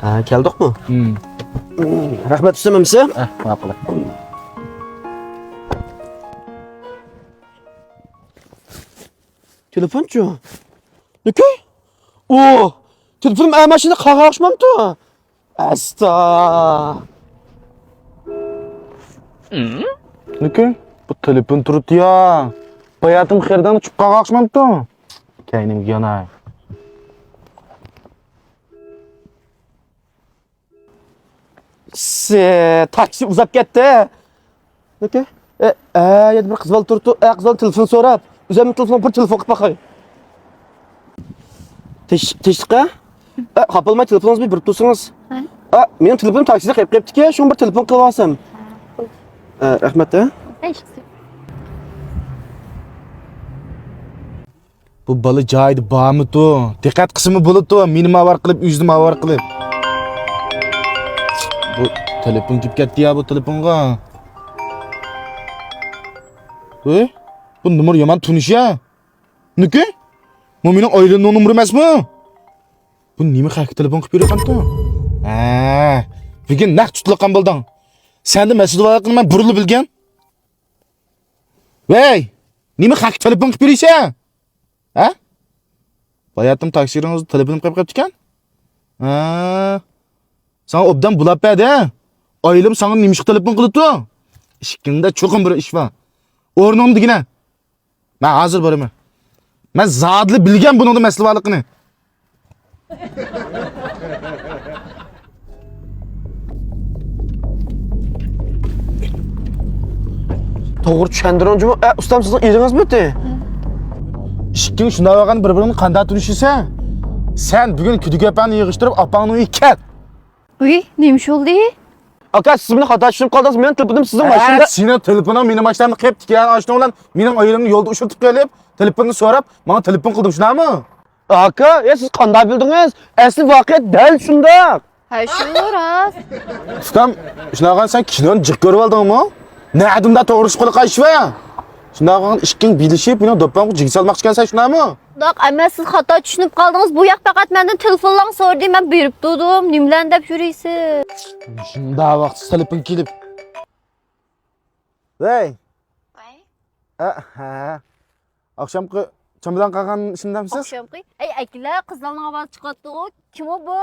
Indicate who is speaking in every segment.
Speaker 1: Ha, keldikmi? Rahmat istememsi?
Speaker 2: Ma'qul.
Speaker 1: Telefonchu. Niki? O, telefonim mashina qag'oqshmamdi. Asta.
Speaker 2: Niki? Bu telefon turibdi ya. Bayatim xerdan chiqib qaqashmabdi. Kaynimga yonay.
Speaker 1: Taksi uzab ketdi. Niki? Yana bir qiz bola turibdi. Qiz bola telefon so'rab. O'zim telefon bir telefon qilib boqay. Teshqa? Qapilmay telefoningizni berib tursangiz. Mening telefonim taksida qolib ketdi-ki, shuni bir telefon qilib olsam. Rahmat.
Speaker 2: Bu bola joyida bormi-tu? Diqqat qismi bo'libdi, meni mavar qilib, yuzni mavar qilib. Bu telefon kelib ketdi ya bu telefonga. Bu numar yomon tunish ya. Niki? Bu mening oilamning numeri emasmi? Bu nima haq telefon qilib beribdi? Bugun naq tutilgan bo'lding. Senda mas'uliyat qilmay burilib bilgan. Vey, nima haq telefon qilib berishsan? Ha? Bayatim taksiringizni telefonim qo'yib qo'yibdi ekan? Sen obdan bulab berdi. Oilam sana nima telefon qilibdi? Ishingda cho'qim bir ish bor. O'rnimda degina. Men hozir boraman. Men zodli bilgan buningda mas'uliyatligini.
Speaker 1: To'g'ri tushundiringizmi? Ustam sizning eringiz bo'ti.
Speaker 2: Ishking shunday bo'lgan bir-birini qanday tunishisa? Sen bugun kudigapani yig'ishtirib opangni uyiga ket.
Speaker 3: Uy, nima bo'ldi?
Speaker 1: Aka, siz meni xato tushunib qoldingiz. Mening telefonim sizning mashinada.
Speaker 2: Sening telefoning mening mashinamni qilib tikkan, ashuna bilan mening oilamni yo'lda ushlatib kelib, telefonni so'rab, menga telefon qildim, shunami?
Speaker 1: Aka, siz qanday bildingiz? Asli voqea dal shundoq.
Speaker 3: Ha, shu rost.
Speaker 2: Ustam, shunaqa sen kinoni jiq ko'rib oldingmi? Na'dimda to'g'ri ish qilib qaytishva. Shunaqa ishking bilishib, meni do'ppamga jig solmoqchi ekansan, shunami?
Speaker 3: Doq, amma siz xato tushunib qoldingiz. Bu yoq faqat mendan telefonlarni so'rdi, men berib turdim. Nima bilan deb yuraysiz?
Speaker 2: Shunda vaqtsiz telefon kelib. Vey. Akşamki çamadan qalgan ishimdamisiz?
Speaker 3: Oqshomqi. Ey, akalar, qizlarning ovozi chiqadi. Kim o bu?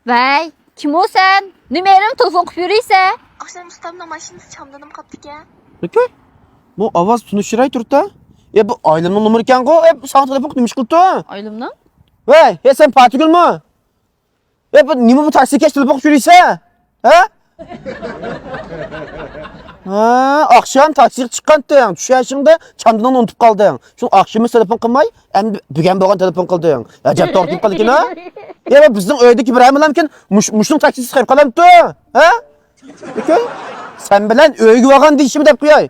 Speaker 3: Vay, kim o sen? Numerim telefon qilib yuraysan?
Speaker 4: Akşam ustamning mashinasi chamdanib qolibdi-ku.
Speaker 1: Niki? Bu ovoz tunishray turibdi. Bu oilamning nomeri ekan-ku. Sana telefon qilib qilibdi.
Speaker 3: Oilamni?
Speaker 1: Vay, sen Fatigulmi? Bu nima bu taksiga telefon qilib yuraysan? Akşam taksiga chiqqanding. Tushashingda chamdan unutib qolding. Shu akşam telefon qilmay, endi bugun bo'lgan telefon qilding. Ajab to'g'ri qilib qolgan-a? Bizning uydagi bir hamlamkin mushning taksisi qilib qolamdi. Niki? Sen bilan uyga borgan deyishim deb qo'yay.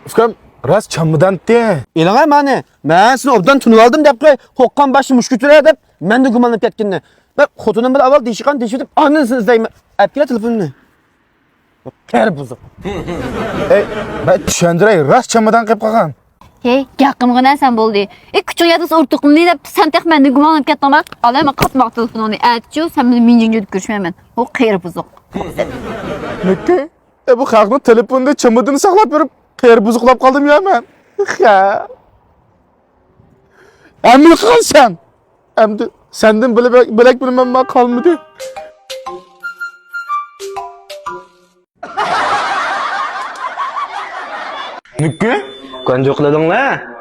Speaker 2: Ukam, ras chamdanti.
Speaker 1: Elingay meni. Men seni obdan tunib oldim deb qo'y. Qo'qqan boshi mushkutura deb menda gumonlanib ketganni. Ben xotinim bilan avval deyishgan deyishib, annasini izlayman. Apkela telefonini. Qari buzuq.
Speaker 2: Ben tushundiray, ras chamadan qilib qolgan.
Speaker 3: Hey, yaqingina sen bo'ldi. Kuching yadis o'rtoqimni deb sen tex menda gumonlanib ketdingmi? Alayman qatmoq telefonini. Aytchu, sen bilan minjingga ko'rishmayman. O qari buzuq.
Speaker 2: Niki? Bu xalqning telefonida chamadini saqlab berib, qari buzuqlab qoldim ya men. Endi qilsan. Endi senden bilek bilmem kalmadı. Niki?
Speaker 1: Qanday qiladinglar?